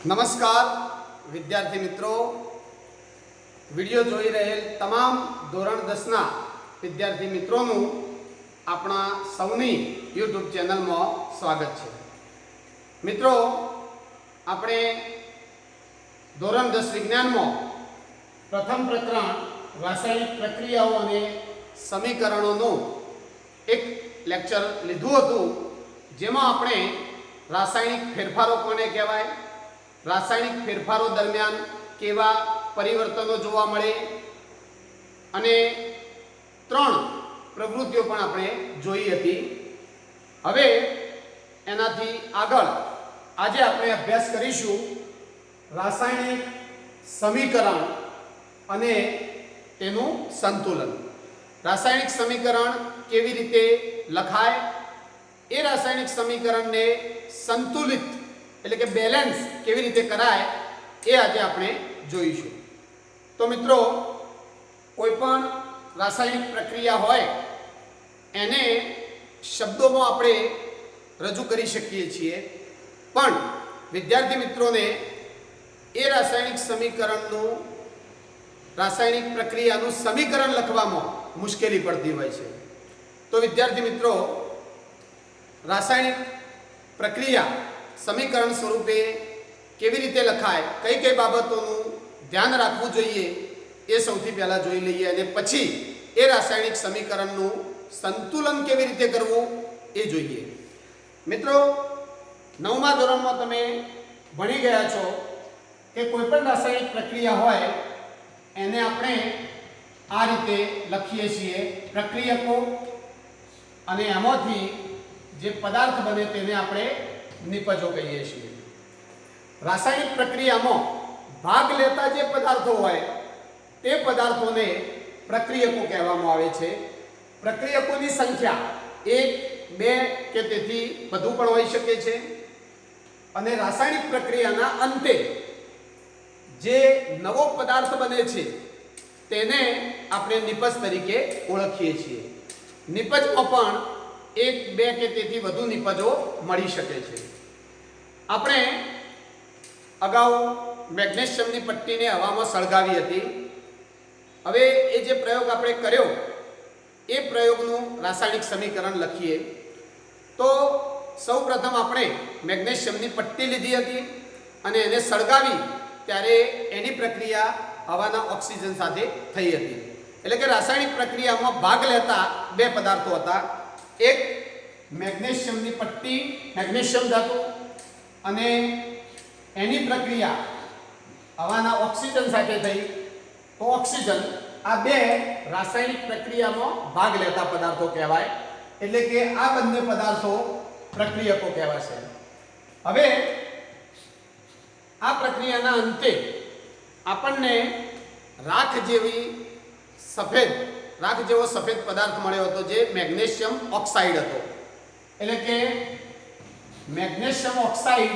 નમસ્કાર વિદ્યાર્થી મિત્રો, વિડીયો જોઈ રહેલ તમામ ધોરણ 10ના વિદ્યાર્થી મિત્રોનું આપણા સૌની યુટ્યુબ ચેનલમાં સ્વાગત છે। મિત્રો, આપણે ધોરણ 10 વિજ્ઞાનમાં પ્રથમ પ્રકરણ રાસાયણિક પ્રક્રિયાઓ અને સમીકરણોનું એક લેક્ચર લીધું હતું, જેમાં આપણે રાસાયણિક ફેરફારો કોને કહેવાય, રાસાયણિક ફેરફારો દરમિયાન કેવા પરિવર્તનો જોવા મળે અને 3 પ્રવૃત્તિઓ પણ આપણે જોઈ હતી। હવે એનાથી આગળ આજે આપણે અભ્યાસ કરીશું રાસાયણિક સમીકરણ અને તેનું સંતુલન। રાસાયણિક સમીકરણ કેવી રીતે લખાય, એ રાસાયણિક સમીકરણને સંતુલિત એટલે કે બેલેન્સ કેવી રીતે કરાય, એ આજે આપણે જોઈશું। તો મિત્રો, કોઈ પણ રાસાયણિક પ્રક્રિયા હોય એને શબ્દોમાં આપણે રજૂ કરી શકીએ છીએ, પણ વિદ્યાર્થી મિત્રોને એ રાસાયણિક સમીકરણનું રાસાયણિક પ્રક્રિયાનું સમીકરણ લખવામાં મુશ્કેલી પડતી હોય છે। તો વિદ્યાર્થી મિત્રો, રાસાયણિક પ્રક્રિયા સમીકરણ સ્વરૂપે કેવી રીતે લખાય, કઈ કઈ બાબતોનું ધ્યાન રાખવું જોઈએ, એ સૌથી પહેલાં જોઈ લઈએ અને પછી એ રાસાયણિક સમીકરણનું સંતુલન કેવી રીતે કરવું એ જોઈએ। મિત્રો, 9મા ધોરણમાં તમે ભણી ગયા છો કે કોઈ પણ રાસાયણિક પ્રક્રિયા હોય એને આપણે આ રીતે લખીએ છીએ, પ્રક્રિયકો, અને એમાંથી જે પદાર્થ બને તેને આપણે નિપજો કહીએ છીએ। રાસાયણિક પ્રક્રિયામાં ભાગ લેતા જે પદાર્થો હોય તે પદાર્થોને પ્રક્રિયકો કહેવામાં આવે છે। પ્રક્રિયકોની સંખ્યા 1, 2 કે તેથી વધુ પણ હોઈ શકે છે, અને રાસાયણિક પ્રક્રિયાના અંતે જે નવો પદાર્થ બને છે તેને આપણે નિપજ તરીકે ઓળખીએ છીએ। નિપજમાં પણ 1, 2 કે તેથી વધુ નિપજો મળી શકે છે। આપણે અગાઉ મેગ્નેશિયમની પટ્ટીને હવામાં સળગાવી હતી। હવે એ જે પ્રયોગ આપણે કર્યો એ પ્રયોગનું રાસાયણિક સમીકરણ લખીએ। તો સૌપ્રથમ આપણે મેગ્નેશિયમની પટ્ટી લીધી હતી અને એને સળગાવી ત્યારે એની પ્રક્રિયા હવાના ઓક્સિજન સાથે થઈ હતી। એટલે કે રાસાયણિક પ્રક્રિયામાં ભાગ લેતા 2 પદાર્થો હતા, એક મેગ્નેશિયમની પટ્ટી, મેગ્નેશિયમ ધાતુ, અને એની પ્રક્રિયા હવાના ઓક્સિજન સાથે થઈ તો ઓક્સિજન। આ 2 રાસાયણિક પ્રક્રિયામાં ભાગ લેતા પદાર્થો કહેવાય, એટલે કે આ બંને પદાર્થો પ્રક્રિયકો કહેવાશે। હવે આ પ્રક્રિયાના અંતે આપણને રાખ જેવો સફેદ પદાર્થ મળ્યો હતો, જે મેગ્નેશિયમ ઓક્સાઇડ હતો। એટલે કે મેગ્નેશિયમ ઓક્સાઇડ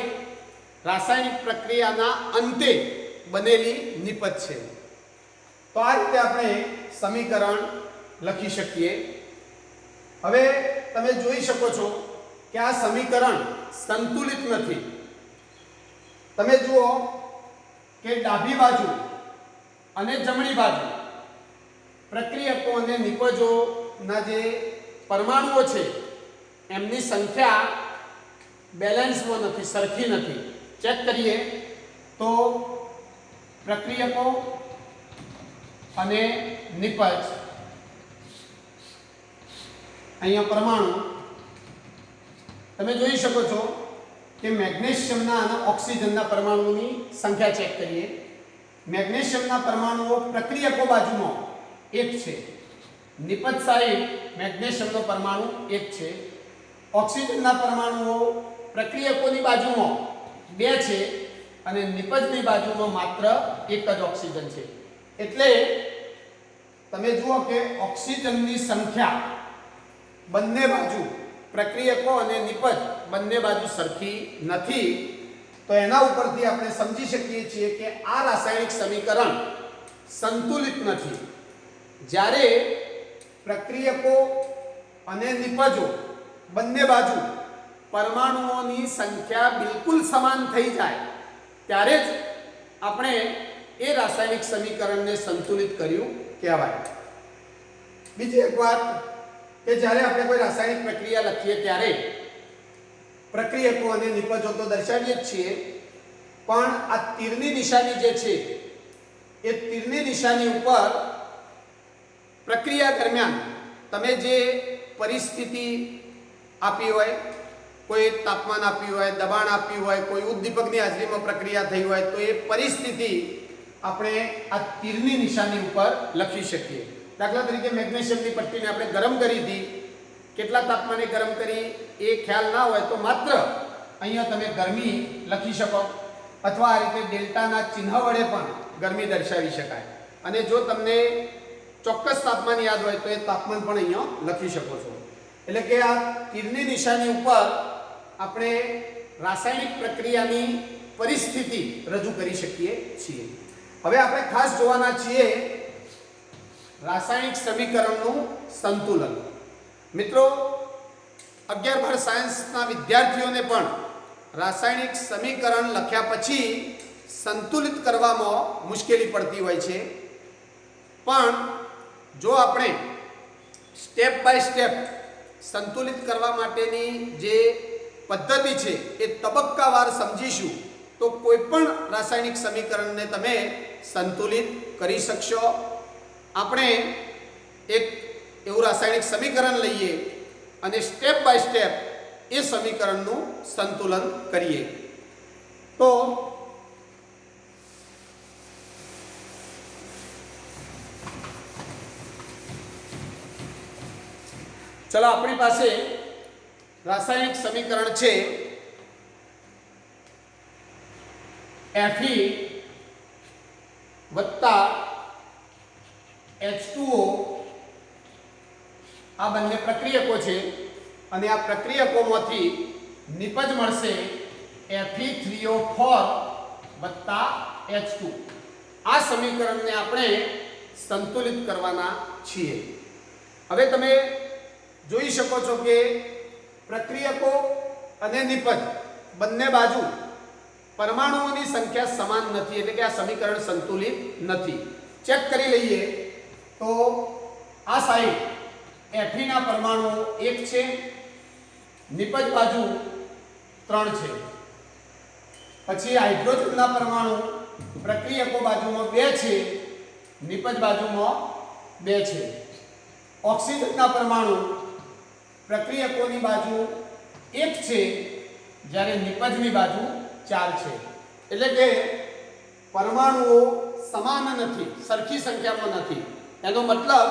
રાસાયણિક પ્રક્રિયાના અંતે બનેલી નિપજ છે। તો આ રીતે આપણે સમીકરણ લખી શકીએ। હવે તમે જોઈ શકો છો કે આ સમીકરણ સંતુલિત નથી। તમે જુઓ કે ડાબી બાજુ અને જમણી બાજુ પ્રક્રિયકો અને નિપજોના જે પરમાણુઓ છે એમની સંખ્યા બેલેન્સમાં નથી, સરખી નથી। ચેક કરીએ તો પ્રક્રિયકો અને નિપજ, અહીંયા પરમાણુ તમે જોઈ શકો છો કે મેગ્નેશિયમના અને ઓક્સિજનના પરમાણુઓની સંખ્યા ચેક કરીએ। મેગ્નેશિયમના પરમાણુઓ પ્રક્રિયકો બાજુમાં 1 છે, નિપજ સાઈડ મેગ્નેશિયમનો પરમાણુ 1 છે, ઓક્સિજનના પરમાણુઓ પ્રક્રિયકોની બાજુમાં 2 છે અને નિપજની બાજુમાં માત્ર 1 જ ઓક્સિજન છે। એટલે તમે જુઓ કે ઓક્સિજનની સંખ્યા બંને બાજુ, પ્રક્રિયકો અને નિપજ બંને બાજુ સરખી નથી। તો એના ઉપરથી આપણે સમજી શકીએ છીએ કે આ રાસાયણિક સમીકરણ સંતુલિત નથી। જ્યારે પ્રક્રિયકો અને નિપજો બંને બાજુ પરમાણુઓની સંખ્યા બિલકુલ સમાન થઈ જાય ત્યારે જ આપણે એ રાસાયણિક સમીકરણને સંતુલિત કર્યું કહેવાય. બીજી એક વાત કે જ્યારે આપણે કોઈ રાસાયણિક પ્રક્રિયા લખીએ ત્યારે પ્રક્રિયકો અને નિપજો તો દર્શાવીએ જ છીએ, પણ આ તીરની નિશાની જે છે એ તીરની નિશાની ઉપર પ્રક્રિયા દરમિયાન તમે જે પરિસ્થિતિ આપી હોય, કોઈ તાપમાન આપ્યું હોય, દબાણ આપ્યું હોય, કોઈ ઉદ્દીપકની હાજરીમાં પ્રક્રિયા થઈ હોય, તો એ પરિસ્થિતિ આપણે આ તીરની નિશાની ઉપર લખી શકીએ. દાખલા તરીકે મેગ્નેશિયમની પટ્ટીને આપણે ગરમ કરી હતી, કેટલા તાપમાને ગરમ કરી એ ખ્યાલ ના હોય તો માત્ર અહીંયા તમે ગરમી લખી શકો, અથવા આ રીતે ડેલ્ટાના ચિહ્ન વડે પણ ગરમી દર્શાવી શકાય. અને જો તમને ચોક્કસ તાપમાન યાદ હોય તો એ તાપમાન પણ અહીંયા લખી શકો છો. એટલે કે આ તીરની નિશાની ઉપર આપણે રાસાયણિક પ્રક્રિયાની પરિસ્થિતિ રજૂ કરી શકીએ છીએ. હવે આપણે ખાસ જોવાના છીએ રાસાયણિક સમીકરણનું સંતુલન. મિત્રો, 11-12 સાયન્સના વિદ્યાર્થીઓને પણ રાસાયણિક સમીકરણ લખ્યા પછી સંતુલિત કરવામાં મુશ્કેલી પડતી હોય છે. પણ જો આપણે સ્ટેપ બાય સ્ટેપ સંતુલિત કરવા માટેની જે પદ્ધતિ છે એ તબક્કાવાર સમજીશું તો કોઈ પણ રાસાયણિક સમીકરણને તમે સંતુલિત કરી શકશો. આપણે એક એવું રાસાયણિક સમીકરણ લઈએ અને સ્ટેપ બાય સ્ટેપ એ સમીકરણનું સંતુલન કરીએ. તો ચલો, આપણી પાસે રાસાયણિક સમીકરણ છે Fe વત્તા H2O. આ બંને પ્રક્રિયકો છે અને આ પ્રક્રિયકોમાંથી નિપજ મળશે Fe3O4 વત્તા H2. આ સમીકરણને આપણે સંતુલિત કરવાના છીએ. હવે તમે જોઈ શકો છો કે પ્રક્રિયકો અને નિપજ બંને બાજુ પરમાણુઓની સંખ્યા સમાન નથી, એટલે કે આ સમીકરણ સંતુલિત નથી. ચેક કરી લઈએ તો આ સાઈડ Fe ના પરમાણુઓ 1 છે, નિપજ બાજુ 3 છે. પછી હાઇડ્રોજનના પરમાણુ પ્રક્રિયકો બાજુમાં 2 છે, નિપજ બાજુમાં 2 છે. ઓક્સિજનના પરમાણુ પ્રક્રિયકોની બાજુ 1 છે, જ્યારે નિપજની બાજુ 4 છે. એટલે કે પરમાણુઓ સમાન નથી, સરખી સંખ્યામાં નથી. એનો મતલબ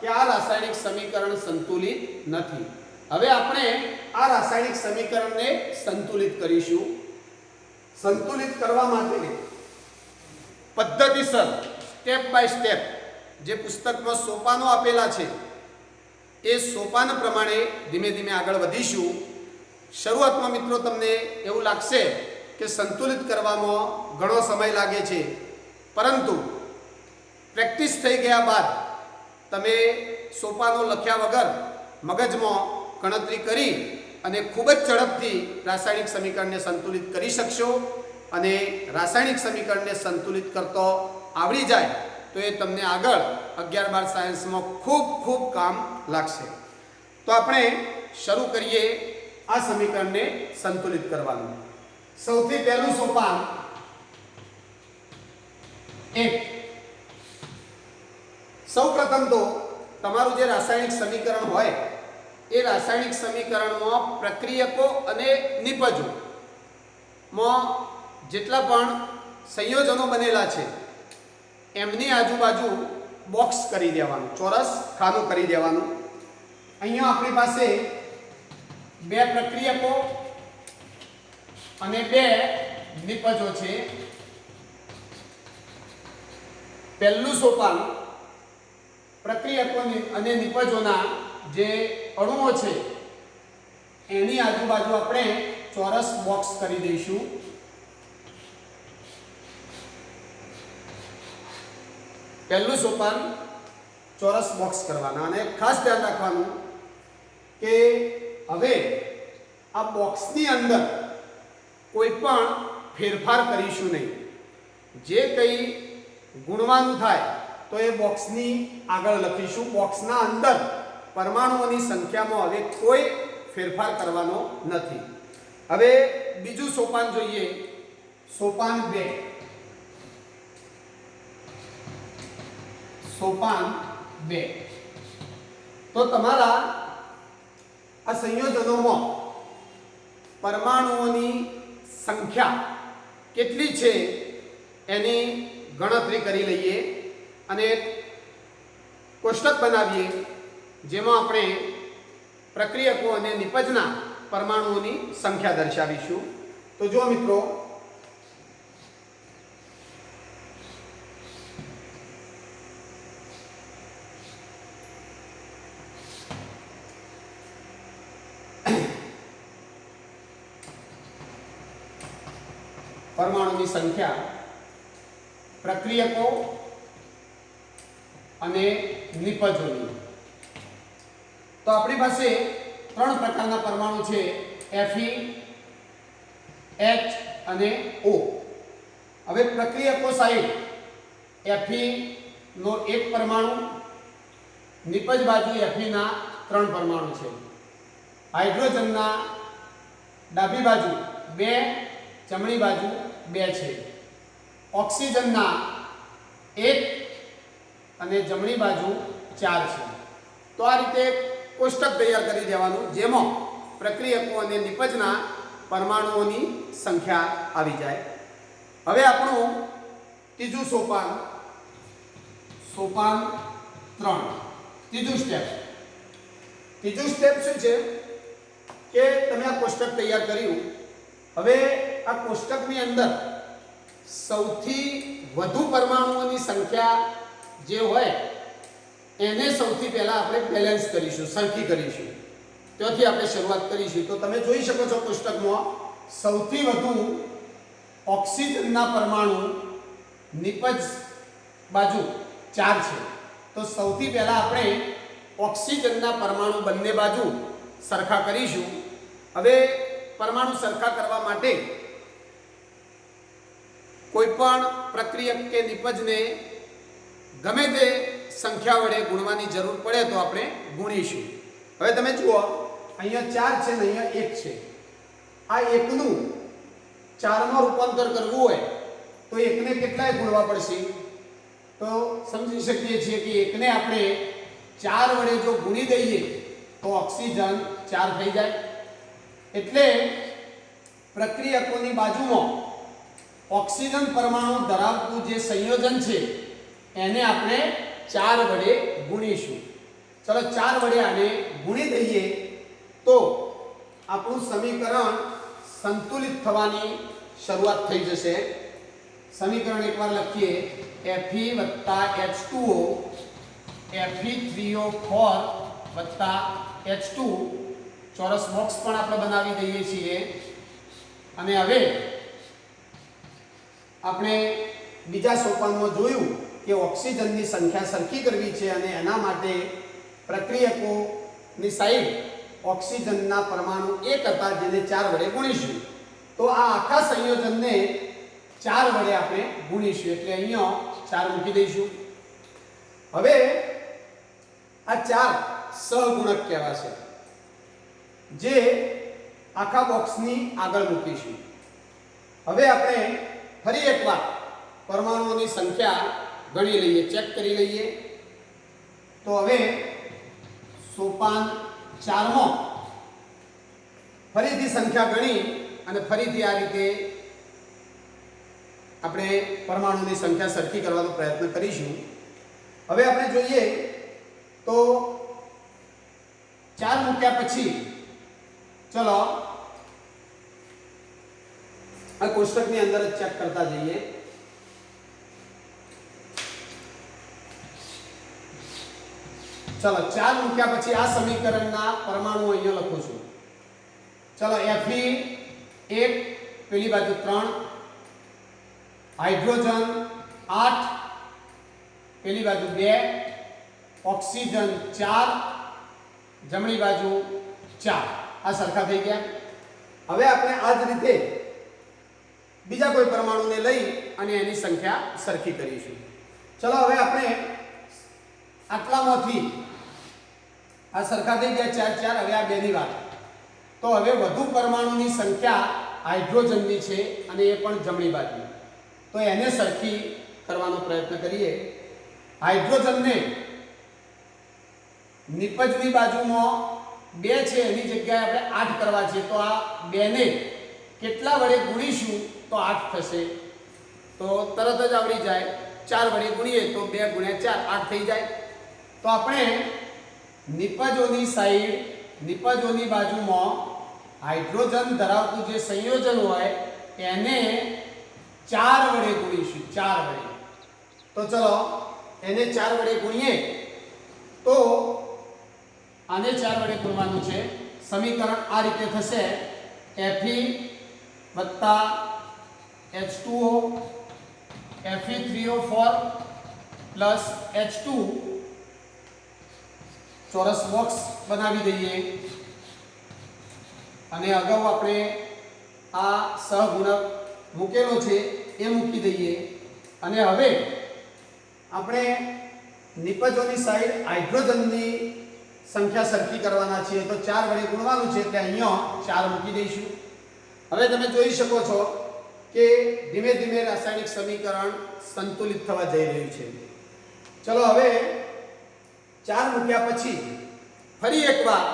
કે આ રાસાયણિક સમીકરણ સંતુલિત નથી. હવે આપણે આ રાસાયણિક સમીકરણને સંતુલિત કરીશું. સંતુલિત કરવા માટે પદ્ધતિસર સ્ટેપ બાય સ્ટેપ જે પુસ્તકમાં સોપાનો આપેલા છે એ સોપાન પ્રમાણે ધીમે ધીમે આગળ વધીશું. શરૂઆતમાં મિત્રો તમને એવું લાગશે કે સંતુલિત કરવામાં ઘણો સમય લાગે છે, પરંતુ પ્રેક્ટિસ થઈ ગયા બાદ તમે સોપાનો લખ્યા વગર મગજમાં ગણતરી કરી અને ખૂબ જ ઝડપથી રાસાયણિક સમીકરણને સંતુલિત કરી શકશો. અને રાસાયણિક સમીકરણને સંતુલિત કરતો આવડી જાય તો એ તમને આગળ 11-12 સાયન્સમાં ખૂબ કામ લાગશે. તો આપણે શરૂ કરીએ આ સમીકરણને સંતુલિત કરવાનું. સૌથી પહેલું સોપાન 1. સૌપ્રથમ તો તમારું જે રાસાયણિક સમીકરણ હોય એ રાસાયણિક સમીકરણમાં પ્રક્રિયકો અને નિપજોમાં જેટલા પણ સંયોજનો બનેલા છે એમની આજુબાજુ બોક્સ કરી દેવાનું, ચોરસ ખાનું કરી દેવાનું. અહીંયા આપણી પાસે 2 પ્રક્રિયકો અને 2 નિપજો છે. પહેલું સોપાન પ્રક્રિયકો અને નિપજોના જે અણુઓ છે એની આજુબાજુ આપણે ચોરસ બોક્સ કરી દઈશું. પહેલું સોપાન ચોરસ બોક્સ કરવાના. અને ખાસ ધ્યાન રાખવાનું કે હવે આ બોક્સની અંદર કોઈ પણ ફેરફાર કરીશું નહીં. જે કંઈ ગુણવાનું થાય તો એ બોક્સની આગળ લખીશું. બોક્સના અંદર પરમાણુઓની સંખ્યામાં હવે કોઈ ફેરફાર કરવાનો નથી. હવે બીજું સોપાન જોઈએ. સોપાન 2. સોપાન 2 તો તમારા આ સંયોજનોમાં પરમાણુઓની સંખ્યા કેટલી છે એની ગણતરી કરી લઈએ અને એક કોષ્ટક બનાવીએ જેમાં આપણે પ્રક્રિયકો અને નિપજના પરમાણુઓની સંખ્યા દર્શાવીશું. તો જો મિત્રો, પરમાણુની સંખ્યા, પ્રક્રિયકો અને નિપજોની. તો આપણી પાસે 3 પ્રકારના પરમાણુ છે, Fe, H અને O. હવે પ્રક્રિયકો સાઈડ Fe નો એક પરમાણુ, નિપજ બાજુ Fe ના 3 પરમાણુ છે. હાઇડ્રોજનના ડાબી બાજુ 2, જમણી બાજુ 2 છે. ઓક્સિજનના 1 અને જમણી બાજુ 4 છે. તો આ રીતે કોષ્ટક તૈયાર કરી દેવાનું જેમાં પ્રક્રિયકો અને નિપજના પરમાણુઓની સંખ્યા આવી જાય. હવે આપણું ત્રીજું સોપાન, સોપાન 3, ત્રીજું સ્ટેપ. ત્રીજું સ્ટેપ શું છે કે તમે આ કોષ્ટક તૈયાર કર્યું. હવે આ કોષ્ટકની અંદર સૌથી વધુ પરમાણુઓની સંખ્યા જે હોય એને સૌથી પહેલા આપણે બેલેન્સ કરીશું, સરખી કરીશું. ત્યાંથી આપણે શરૂઆત કરીશું. તો તમે જોઈ શકો છો કોષ્ટકમાં સૌથી વધુ ઓક્સિજનના પરમાણુ નિપજ બાજુ 4 છે. તો સૌથી પહેલા આપણે ઓક્સિજનના પરમાણુ બંને બાજુ સરખા કરીશું. હવે પરમાણુ સરખા કરવા માટે કોઈ પણ પ્રક્રિયક કે નિપજને ગમે તે સંખ્યા વડે ગુણવાની જરૂર પડે તો આપણે ગુણીશું. હવે તમે જુઓ, અહીંયા 4 છે ને અહીંયા 1 છે. આ 1 નું 4 માં રૂપાંતર કરવું હોય તો 1 ને કેટલાય ગુણવા પડશે? તો સમજી શકીએ છીએ કે 1 ને આપણે 4 વડે જો ગુણી દઈએ તો ઓક્સિજન 4 થઈ જાય. એટલે પ્રક્રિયકોની બાજુમાં ઓક્સિજન પરમાણુ ધરાવતું જે સંયોજન છે એને આપણે 4 વડે ગુણીશું. ચલો 4 વડે આને ગુણી દઈએ તો આપણું સમીકરણ સંતુલિત થવાની શરૂઆત થઈ જશે. સમીકરણ એકવાર લખીએ. Fe + H2O Fe3O4 + H2 ચોરસ બોક્સ પણ આપણે બનાવી દઈએ છીએ. અને હવે આપણે બીજા સોપાનમાં જોયું કે ઓક્સિજનની સંખ્યા સરખી કરવી છે અને એના માટે પ્રક્રિયકોની સાઈડ ઓક્સિજનના પરમાણુ 1 હતા જેને 4 વડે ગુણીશું. તો આ આખા સંયોજનને 4 વડે આપણે ગુણીશું. એટલે અહીંયા 4 મૂકી દઈશું. હવે આ 4 સહગુણક કહેવાશે જે આખા બોક્સની આગળ મૂકીશું. હવે આપણે ફરી એકવાર પરમાણુઓની સંખ્યા ગણી લઈએ, ચેક કરી લઈએ. તો હવે સોપાન 4 માં ફરીથી સંખ્યા ગણી અને ફરીથી આ રીતે આપણે પરમાણુની સંખ્યા સરખી કરવાનો પ્રયત્ન કરીશું. હવે આપણે જોઈએ તો 4 મૂક્યા પછી ચલો આ કોષ્ટકની અંદર જ ચેક કરતા જઈએ. ચલો 4 મૂક્યા પછી આ સમીકરણના પરમાણુ અહીંયા લખું છું. ચલો Fe 1 પેલી બાજુ 3, હાઇડ્રોજન 8 પેલી બાજુ 2, ઓક્સિજન 4 જમણી બાજુ 4. આ સરખા થઈ ગયા. હવે આપણે આ જ રીતે બીજા કોઈ પરમાણુને લઈ અને એની સંખ્યા સરખી કરીશું. ચલો હવે આપણે આટલામાંથી આ સરખા થઈ ગયા 4 4. હવે આ બેની વાત. તો હવે વધુ પરમાણુની સંખ્યા હાઇડ્રોજનની છે અને એ પણ જમણી બાજુ. તો એને સરખી કરવાનો પ્રયત્ન કરીએ. હાઇડ્રોજનને નિપજની બાજુમાં 2 છે એની જગ્યાએ આપણે 8 કરવા છે. તો આ 2 ને કેટલા વડે ગુણીશું તો 8 થશે. તો તરત જ આવડી જાય. 4 વડે ગુણીએ તો 2 ગુણ્યા 4 8 થઈ જાય. તો આપણે નિપજોની સાઈડ, નિપજોની બાજુમાં હાઇડ્રોજન ધરાવતું જે સંયોજન હોય એને 4 વડે ગુણીશું. 4 વડે. તો ચલો એને 4 વડે ગુણીએ તો આને 4 વડે ગુણવાનું છે. સમીકરણ આ રીતે થશે: Fe વત્તા H2O Fe3O4 પ્લસ H2 ચોરસ બોક્સ બનાવી દઈએ. અને અગાઉ આપણે આ સહગુણક મૂકેલો છે એ મૂકી દઈએ. અને હવે આપણે નિપજોની સાઈડ હાઇડ્રોજનની સંખ્યા સરખી કરવાના છીએ. તો 4 વડે ગુણવાનું છે એટલે અહીંયા 4 મૂકી દઈશું. હવે તમે જોઈ શકો છો કે ધીમે ધીમે રાસાયણિક સમીકરણ સંતુલિત થવા જઈ રહ્યું છે. ચલો હવે 4 મૂક્યા પછી ફરી એકવાર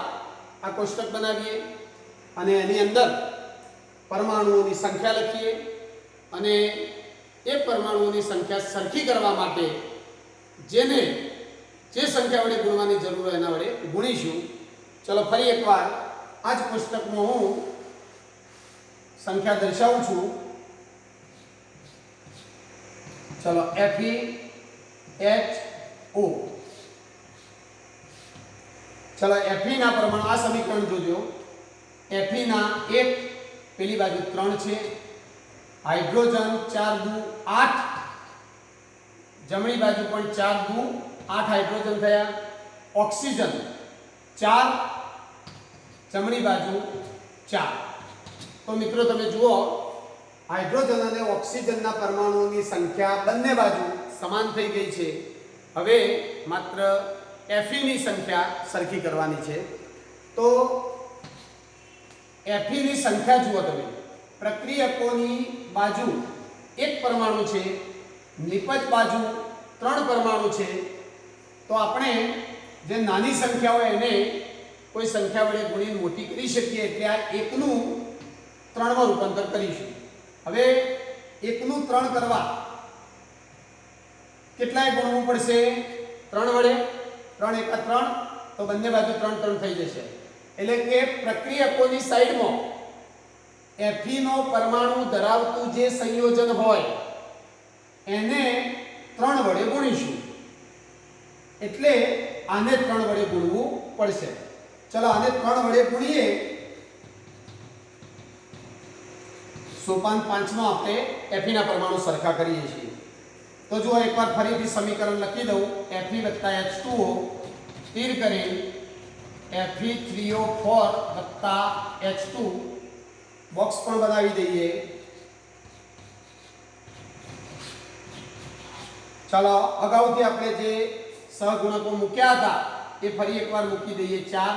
આ કોષ્ટક બનાવીએ અને એની અંદર પરમાણુઓની સંખ્યા લખીએ અને એ પરમાણુઓની સંખ્યા સરખી કરવા માટે જે સંખ્યા વડે ગુણવાની જરૂર હોય એના વડે ગુણીશું. ચલો ફરી એકવાર આ જ કોષ્ટકમાં હું સંખ્યા દર્શાવું છું. ચલો FeHO. ચલો Fe ના પરમાણુ આ સમીકરણ જોજો. Fe ના 1 પેલી બાજુ 3 છે. હાઇડ્રોજન 4 દુ 8, જમણી બાજુ પણ 4 દુ 8 હાઇડ્રોજન થયા. ઓક્સિજન 4, જમણી બાજુ 4. તો મિત્રો તમે જુઓ હાઇડ્રોજન અને ઓક્સિજનના પરમાણુઓની સંખ્યા બંને બાજુ સમાન થઈ ગઈ છે. હવે માત્ર Fe ની સંખ્યા સરખી કરવાની છે. તો Fe ની સંખ્યા જુઓ તમે. પ્રક્રિયકોની બાજુ 1 પરમાણુ છે, નિપજ બાજુ 3 પરમાણુ છે. તો આપણે જે નાની સંખ્યા હોય એને કોઈ સંખ્યા વડે ગુણીને મોટી કરી શકીએ. એટલે આ 1 નું 3 માં રૂપાંતર કરીશું. હવે 1 નું 3 કરવા કેટલાય ગુણવું પડશે? 3 વડે. 3 એકા 3, તો બંને બાજુ 3 3 થઈ જશે. એટલે કે પ્રક્રિયકોની સાઈડમાં Fe નો પરમાણુ ધરાવતું જે સંયોજન હોય એને 3 વડે ગુણીશું. એટલે આને 3 વડે ગુણવું પડશે. ચલો આને 3 વડે ગુણીએ. સોપાન 5 માં આપણે Fe ના પરમાણુ સરખા કરીએ છીએ. તો જો એકવાર ફરીથી સમીકરણ લખી દઉં. Fe વત્તા H2O સ્થિર કરી Fe3O4 વત્તા H2 બોક્સ પણ બનાવી દઈએ. ચાલો અગાઉથી આપણે જે સહગુણકો મૂક્યા હતા એ ફરી એકવાર મૂકી દઈએ. 4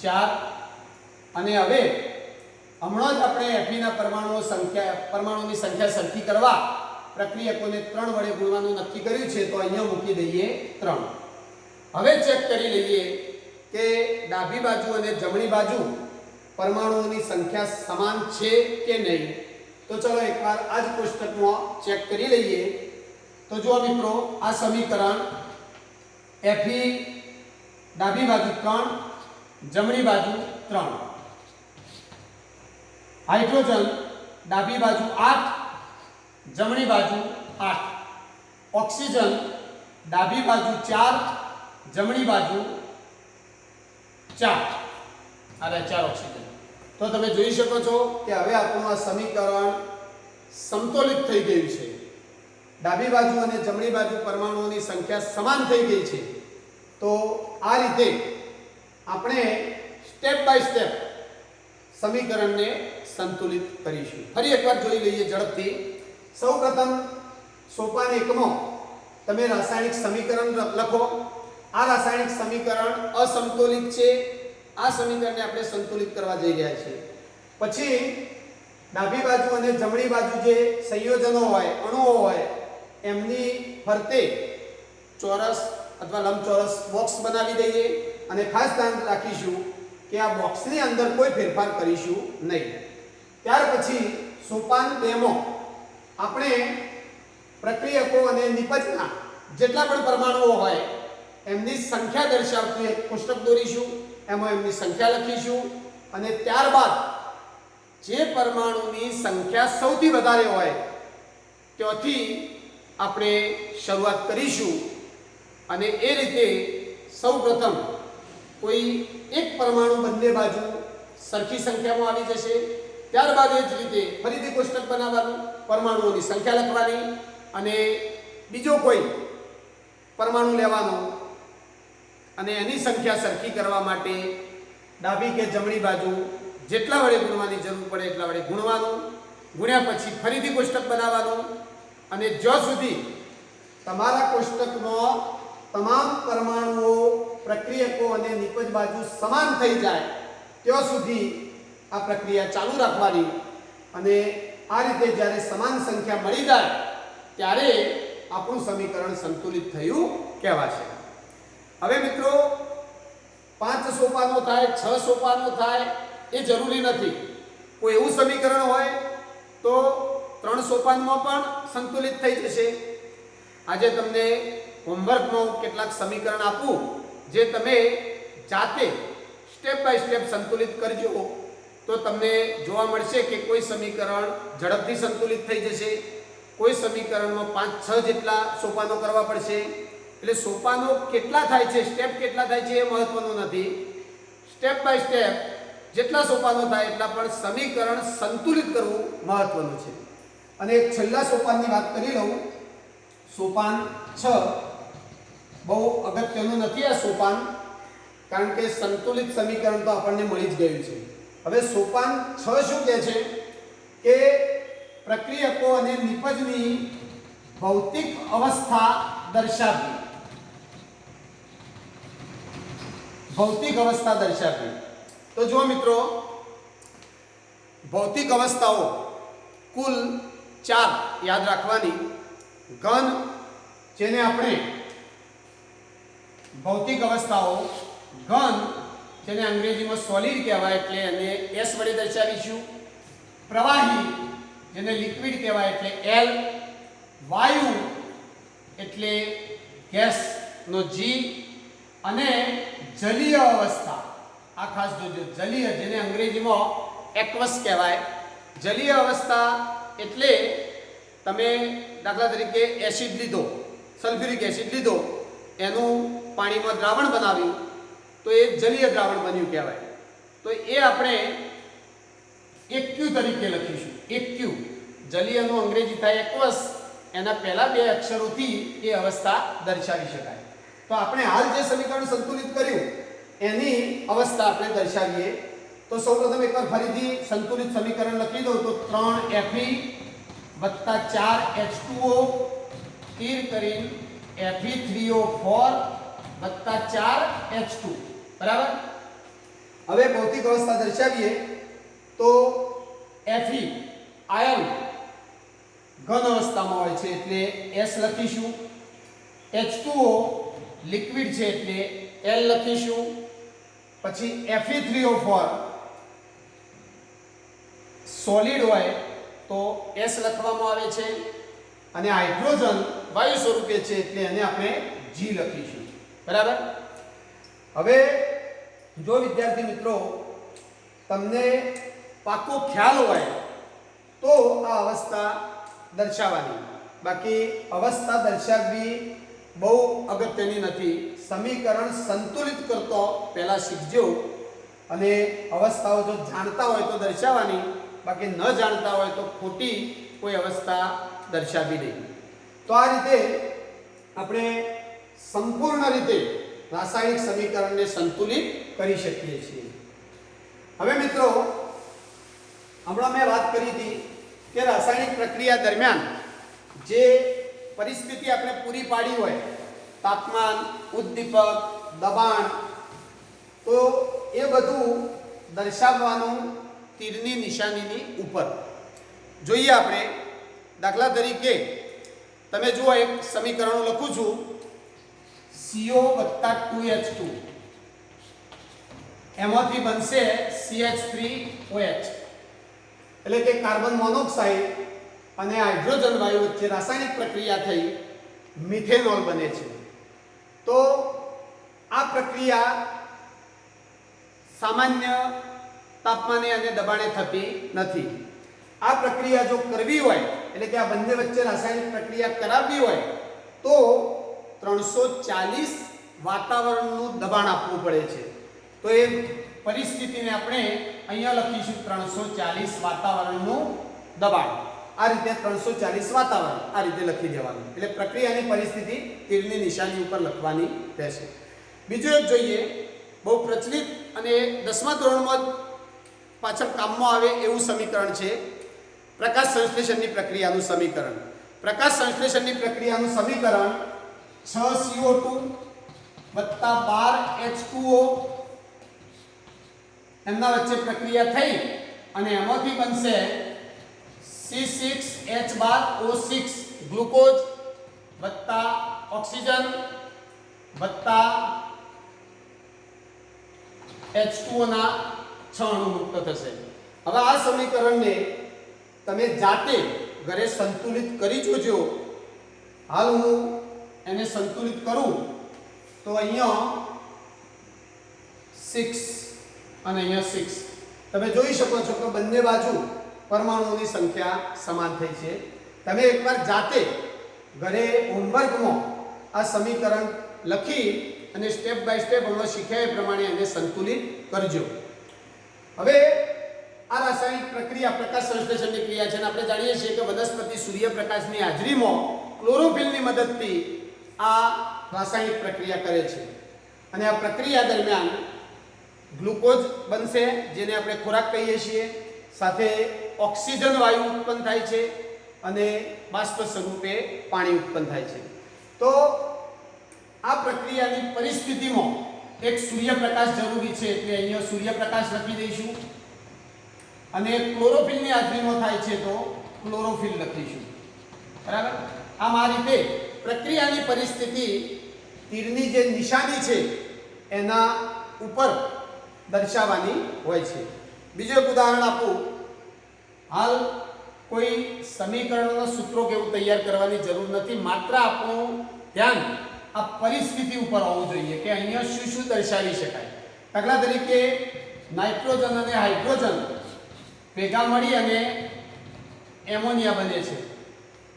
4. અને હવે હમણાં જ આપણે Fe ના પરમાણુની સંખ્યા સરખી કરવા પ્રક્રિયકોને 3 વડે ગુણવાનું નક્કી કર્યું છે. તો અહીંયા મૂકી દઈએ 3. હવે ચેક કરી લઈએ કે ડાબી બાજુ અને જમણી બાજુ પરમાણુઓની સંખ્યા સમાન છે કે નહીં. તો ચલો એકવાર આ જ કોષ્ટકમાં ચેક કરી લઈએ. તો જુઓ મિત્રો આ સમીકરણ Fe ડાબી બાજુ 3, જમણી બાજુ 3. હાઇડ્રોજન ડાબી બાજુ 8, જમણી બાજુ 8. ઓક્સિજન ડાબી બાજુ 4, જમણી બાજુ 4. આને 4 ઓક્સિજન. તો તમે જોઈ શકો છો કે હવે આપણું આ સમીકરણ સમતોલિત થઈ ગયું છે. ડાબી બાજુ અને જમણી બાજુ પરમાણુઓની સંખ્યા સમાન થઈ ગઈ છે. તો આ રીતે આપણે સ્ટેપ બાય સ્ટેપ સમીકરણને સંતુલિત કરીશું. ફરી એકવાર જોઈ લઈએ ઝડપથી. સૌપ્રથમ સોપાન 1 માં તમે રાસાયણિક સમીકરણ લખો. આ રાસાયણિક સમીકરણ અસંતુલિત છે. આ સમીકરણને આપણે સંતુલિત કરવા જઈ રહ્યા છીએ. પછી ડાબી બાજુ અને જમણી બાજુ જે સંયોજનો હોય, અણુઓ હોય, એમની ફરતે ચોરસ અથવા લંબચોરસ બોક્સ બનાવી દઈએ અને ખાસ ધ્યાન રાખીશું કે આ બોક્સની અંદર કોઈ ફેરફાર કરીશું નહીં. ત્યાર પછી સોપાન 2 માં આપણે પ્રક્રિયકો અને નિપજના જેટલા પણ પરમાણુઓ હોય એમની સંખ્યા દર્શાવતું એક કોષ્ટક દોરીશું. એમાં એમની સંખ્યા લખીશું અને ત્યારબાદ જે પરમાણુની સંખ્યા સૌથી વધારે હોય ત્યાંથી આપણે શરૂઆત કરીશું અને એ રીતે સૌપ્રથમ કોઈ એક પરમાણુ બંને બાજુ સરખી સંખ્યામાં આવી જશે. ત્યારબાદ એ જ રીતે ફરીથી કોષ્ટક બનાવવાનું, પરમાણુઓની સંખ્યા લખવાની અને બીજો કોઈ પરમાણુ લેવાનો અને એની સંખ્યા સરખી કરવા માટે ડાબી કે જમણી બાજુ જેટલા વડે ગુણવાની જરૂર પડે એટલા વડે ગુણવાનું. ગુણ્યા પછી ફરીથી કોષ્ટક બનાવવાનું અને જ્યાં સુધી તમારા કોષ્ટકમાં તમામ પરમાણુઓ, પ્રક્રિયકો અને નિપજ બાજુ સમાન થઈ જાય ત્યાં સુધી આ પ્રક્રિયા ચાલુ રાખવાની અને આ રીતે જ્યારે સમાન સંખ્યા મળી જાય ત્યારે આપણું સમીકરણ સંતુલિત થયું કહેવાશે. હવે મિત્રો 5 સોપાનો થાય, 6 સોપાનો થાય એ જરૂરી નથી. કોઈ એવું સમીકરણ હોય તો 3 સોપાનમાં પણ સંતુલિત થઈ જશે. આજે તમને હોમવર્કમાં કેટલાક સમીકરણ આપું જે તમે જાતે સ્ટેપ બાય સ્ટેપ સંતુલિત કરજો તો તમને જોવા મળશે કે કોઈ સમીકરણ ઝડપથી સંતુલિત થઈ જશે, કોઈ સમીકરણમાં 5-6 જેટલા સોપાનો કરવા પડશે. એટલે સોપાનો કેટલા થાય છે, સ્ટેપ કેટલા થાય છે એ મહત્વનું નથી. સ્ટેપ બાય સ્ટેપ જેટલા સોપાનો થાય એટલા પણ સમીકરણ સંતુલિત કરવું મહત્વનું છે. અને એક છેલ્લા સોપાનની વાત કરી લઉં. સોપાન 6 બહુ અગત્યનું નથી આ સોપાન, કારણ કે સંતુલિત સમીકરણ તો આપણને મળી જ ગયું છે. હવે સોપાન 6 શું કહે છે કે પ્રક્રિયકો અને નિપજની ભૌતિક અવસ્થા દર્શાવવી. ભૌતિક અવસ્થા દર્શાવવી. તો જો મિત્રો, ભૌતિક અવસ્થાઓ કુલ 4 યાદ રાખવાની. ઘન, જેને આપણે ભૌતિક અવસ્થાઓ, ઘન જેને અંગ્રેજીમાં સોલિડ કહેવાય એટલે એને S વડે દર્શાવીશું. પ્રવાહી જેને લિક્વિડ કહેવાય એટલે L. વાયુ એટલે ગેસનો G. અને જલીય અવસ્થા, આ ખાસ જોજો, જલીય જેને અંગ્રેજીમાં એક્વસ કહેવાય. જલીય અવસ્થા એટલે તમે દાખલા તરીકે એસિડ લીધો, સલ્ફ્યુરિક એસિડ લીધો, એનું પાણીમાં દ્રાવણ બનાવ્યું તો એ જલીય દ્રાવણ બન્યું કહેવાય. તો એ આપણે AQ તરીકે લખીશું. AQ જલીયનું અંગ્રેજી થાય એક્વસ, એના પહેલા 2 અક્ષરોથી એ અવસ્થા દર્શાવી શકાય. તો આપણે હાલ જે સમીકરણ સંતુલિત કર્યું એની અવસ્થા આપણે દર્શાવીએ. તો સૌપ્રથમ એકવાર ફરીથી સંતુલિત સમીકરણ લખી દો તો 3Fe + 4H2O તીર કરીને Fe3O4 + 4H2 બરાબર. હવે ભૌતિક અવસ્થા દર્શાવીએ તો Fe આયન ઘન અવસ્થામાં હોય છે એટલે S લખીશું. H2O લિક્વિડ છે એટલે L લખીશું. પછી Fe3O4 સોલિડ હોય તો S લખવામાં આવે છે અને હાઇડ્રોજન વાયુ સ્વરૂપે છે એટલે એને આપણે G લખીશું. બરાબર. હવે જો વિદ્યાર્થી મિત્રો તમને પાકો ખ્યાલ હોય તો આ અવસ્થા દર્શાવવાની, બાકી અવસ્થા દર્શાવવી બહુ અગત્યની નથી. સમીકરણ સંતુલિત કરતો પહેલા શીખજો અને અવસ્થાઓ જો જાણતા હોય તો દર્શાવવાની, બાકી ન જાણતા હોય તો ખોટી કોઈ અવસ્થા દર્શાવવી નહીં. તો આ રીતે આપણે સંપૂર્ણ રીતે રાસાયણિક સમીકરણને સંતુલિત કરી શકીએ છીએ. હવે મિત્રો હમણાં મેં વાત કરી હતી કે રાસાયણિક પ્રક્રિયા દરમિયાન જે પરિસ્થિતિ આપણે પૂરી પાડી હોય, તાપમાન, ઉદ્દીપક, દબાણ, તો એ બધું દર્શાવવાનું તીરની નિશાનીની ઉપર. જોઈએ આપણે દાખલા તરીકે તમે જુઓ, એક સમીકરણ લખું છું, CO + 2H2 એમાંથી બનશે CH3OH, એટલે કે કાર્બન મોનોક્સાઇડ અને હાઇડ્રોજન વાયુ વચ્ચે રાસાયણિક પ્રક્રિયા થઈ મિથેનોલ બને છે. તો આ પ્રક્રિયા સામાન્ય તાપમાને અને દબાણે થતી નથી. આ પ્રક્રિયા જો કરવી હોય, એટલે કે આ બંને વચ્ચે રાસાયણિક પ્રક્રિયા કરાવવી હોય, તો 340 વાતાવરણનું દબાણ આપવું પડે છે. તો એ પરિસ્થિતિને આપણે અહીંયા લખીશું 340 વાતાવરણનું દબાણ. આ રીતે 340 વાતાવરણ આ રીતે લખી દેવાનું. એટલે પ્રક્રિયાની પરિસ્થિતિ તીરની નિશાની ઉપર લખવાની રહેશે. બીજું એક જોઈએ, બહુ પ્રચલિત અને 10મા ધોરણમાં પાછળ કામમાં આવે એવું સમીકરણ છે પ્રકાશ સંશ્લેષણની પ્રક્રિયાનું સમીકરણ. પ્રકાશ સંશ્લેષણની પ્રક્રિયાનું સમીકરણ 6CO2 + 12H2O એમના વચ્ચે પ્રક્રિયા થઈ અને એમાંથી બનશે C6H12O6 ગ્લુકોઝ વત્તા ઓક્સિજન વત્તા H2O ના 6 અણુ મુક્ત થશે. હવે આ સમીકરણને તમે જાતે ઘરે સંતુલિત કરી જોજો. હાલ હું એને સંતુલિત કરું તો અહીંયા 6 અને અહીંયા 6 તમે જોઈ શકો છો કે બંને બાજુ પરમાણુઓની સંખ્યા સમાન થઈ છે. તમે એકવાર જાતે ઘરે હોમવર્કમાં આ સમીકરણ લખી અને સ્ટેપ બાય સ્ટેપ અમે શીખ્યા એ પ્રમાણે એને સંતુલિત કરજો. હવે આ રાસાયણિક પ્રક્રિયા પ્રકાશ સંશ્લેષણની ક્રિયા છે અને આપણે જાણીએ છીએ કે વનસ્પતિ સૂર્યપ્રકાશની હાજરીમાં ક્લોરોફિલની મદદથી આ રાસાયણિક પ્રક્રિયા કરે છે. અને આ પ્રક્રિયા દરમિયાન ગ્લુકોઝ બનશે, જેને આપણે ખોરાક કહીએ છીએ, સાથે ઓક્સિજન વાયુ ઉત્પન્ન થાય છે અને બાષ્પ સ્વરૂપે પાણી ઉત્પન્ન થાય છે. તો આ પ્રક્રિયાની પરિસ્થિતિમાં એક સૂર્યપ્રકાશ જરૂરી છે, એટલે અહીંયા સૂર્યપ્રકાશ લખી દઈશું અને ક્લોરોફિલની હાજરીમાં થાય છે તો ક્લોરોફિલ લખીશું. બરાબર. આમ આ રીતે પ્રક્રિયાની પરિસ્થિતિ તીરની જે નિશાની છે એના ઉપર દર્શાવવાની હોય છે. બીજું એક ઉદાહરણ આપું. હાલ કોઈ સમીકરણોના સૂત્રો કેવું તૈયાર કરવાની જરૂર નથી, માત્ર આપણું ધ્યાન આ પરિસ્થિતિ ઉપર હોવું જોઈએ કે અહીંયા શું શું દર્શાવી શકાય. દાખલા તરીકે નાઇટ્રોજન અને હાઇડ્રોજન ભેગા મળી અને એમોનિયા બને છે.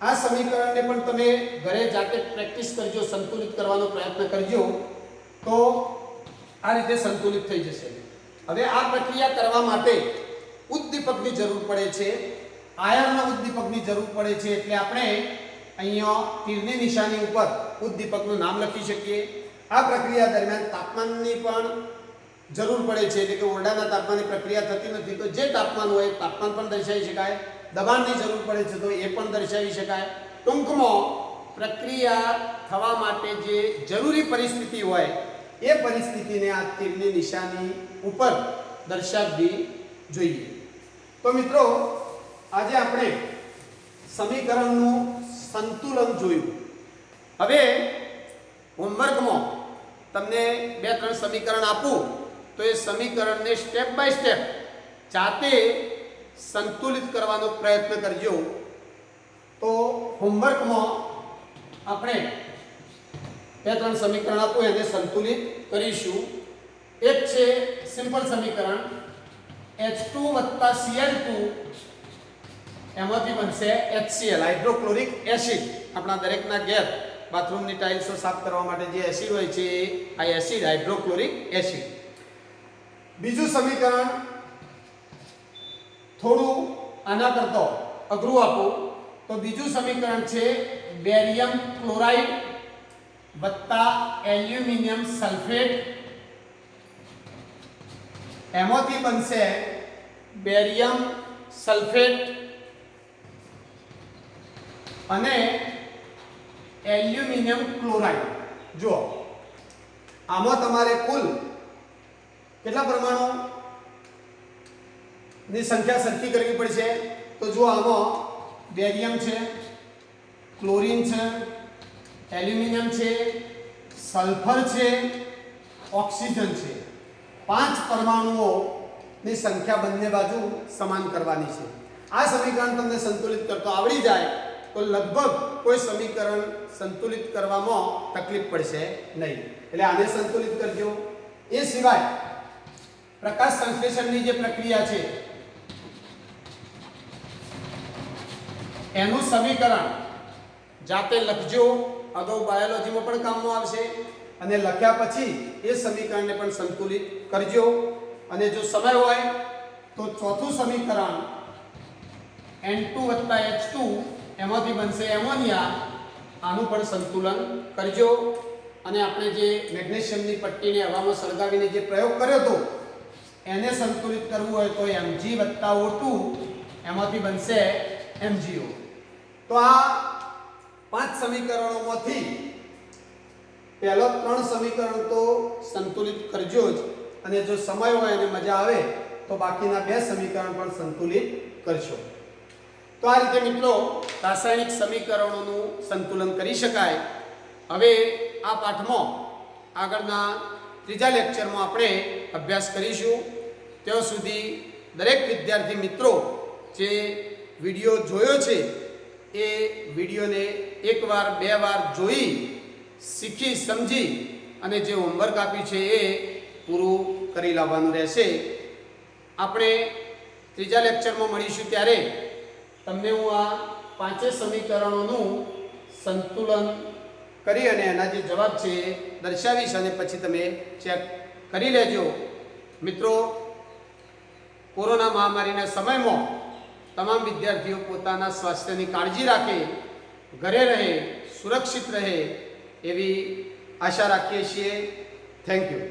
આ સમીકરણને પણ તમે ઘરે જાતે પ્રેક્ટિસ કરજો, સંતુલિત કરવાનો પ્રયત્ન કરજો, તો આ રીતે સંતુલિત થઈ જશે. હવે આ પ્રક્રિયા કરવા માટે ઉદ્દીપકની જરૂર પડે છે, આયર્નના ઉદ્દીપકની જરૂર પડે છે. એટલે આપણે અહીંયા તીરની નિશાની ઉપર ઉદ્દીપકનું નામ લખી શકીએ. આ પ્રક્રિયા દરમિયાન તાપમાનની પણ જરૂર પડે છે, એટલે કે ઓરડાના તાપમાને પ્રક્રિયા થતી નથી તો જે તાપમાન હોય તાપમાન પણ દર્શાવી શકાય. દબાણની જરૂર પડે છે તો એ પણ દર્શાવી શકાય. ટૂંકમાં પ્રક્રિયા થવા માટે જે જરૂરી પરિસ્થિતિ હોય એ પરિસ્થિતિને આ તીરની નિશાની ઉપર દર્શાવવી જોઈએ. તો મિત્રો, આજે આપણે સમીકરણનું સંતુલન જોયું. હવે હોમવર્કમાં તમને 2-3 સમીકરણ આપું તો એ સમીકરણને સ્ટેપ બાય સ્ટેપ જાતે સંતુલિત કરવાનો પ્રયત્ન કરજો. તો હોમવર્કમાં આપણે 2-3 સમીકરણ આપું, એને સંતુલિત કરીશું. એક છે સિમ્પલ સમીકરણ H2 + Cl2 એમાંથી બનશે HCl, હાઇડ્રોક્લોરિક એસિડ. આપણા દરેકના ઘેર બાથરૂમની ટાઇલ્સો સાફ કરવા માટે જે એસિડ હોય છે આ એસિડ હાઇડ્રોક્લોરિક એસિડ. બીજું સમીકરણ થોડું આના કરતો અઘરું આપું તો બીજું સમીકરણ છે બેરિયમ ક્લોરાઇડ વત્તા એલ્યુમિનિયમ સલ્ફેટ. એમાંથી બનશે બેરિયમ સલ્ફેટ અને એલ્યુમિનિયમ ક્લોરાઇડ. જુઓ આમાં તમારે કુલ કેટલા પરમાણુ ની સંખ્યા સરખી કરવી પડશે. તો જુઓ આમાં બેરિયમ છે, ક્લોરીન છે, એલ્યુમિનિયમ છે, સલ્ફર છે, ઓક્સિજન છે. 5 પરમાણુઓની સંખ્યા બંને બાજુ સમાન કરવાની છે. આ સમીકરણ તમને સંતુલિત કરતો આવડી જાય તો લગભગ કોઈ સમીકરણ સંતુલિત કરવામાં તકલીફ પડશે નહીં. એટલે આને સંતુલિત કરજો. એ સિવાય પ્રકાશ સંશ્લેષણની જે પ્રક્રિયા છે એનું સમીકરણ જાતે લખજો. અગાઉ બાયોલોજીમાં પણ કામમાં આવશે. અને લખ્યા પછી એ સમીકરણને પણ સંતુલિત કરજો. અને જો સમય હોય તો ચોથું સમીકરણ N2 + H2 એમાંથી બનશે એમોનિયા. આનું પણ સંતુલન કરજો. અને આપણે જે મેગ્નેશિયમની પટ્ટીને હવામાં સળગાવીને જે પ્રયોગ કર્યો હતો એને સંતુલિત કરવું હોય તો Mg + O2 એમાંથી બનશે MgO. તો આ 5 સમીકરણોમાંથી પહેલો 3 સમીકરણ તો સંતુલિત કરજો જ. અને જો સમય હોય અને મજા આવે તો બાકીના 2 સમીકરણ પણ સંતુલિત કરશો. તો આ રીતે મિત્રો રાસાયણિક સમીકરણોનું સંતુલન કરી શકાય. હવે આ પાઠમાં આગળના ત્રીજા લેક્ચરમાં આપણે અભ્યાસ કરીશું. ત્યાં સુધી દરેક વિદ્યાર્થી મિત્રો જે વિડીયો જોયો છે એ વિડીયોને એકવાર બે વાર જોઈ શીખી સમજી અને જે હોમવર્ક આપ્યું છે એ પૂરું કરી લાવવાનું રહેશે. આપણે ત્રીજા લેક્ચરમાં મળીશું ત્યારે તમને હું આ 5 સમીકરણોનું સંતુલન કરી અને એના જે જવાબ છે એ દર્શાવીશ અને પછી તમે ચેક કરી લેજો. મિત્રો, કોરોના મહામારીના સમયમાં તમામ વિદ્યાર્થીઓ પોતાના સ્વાસ્થ્યની કાળજી રાખે, ઘરે રહે, સુરક્ષિત રહે એવી આશા રાખીએ છીએ. Thank you.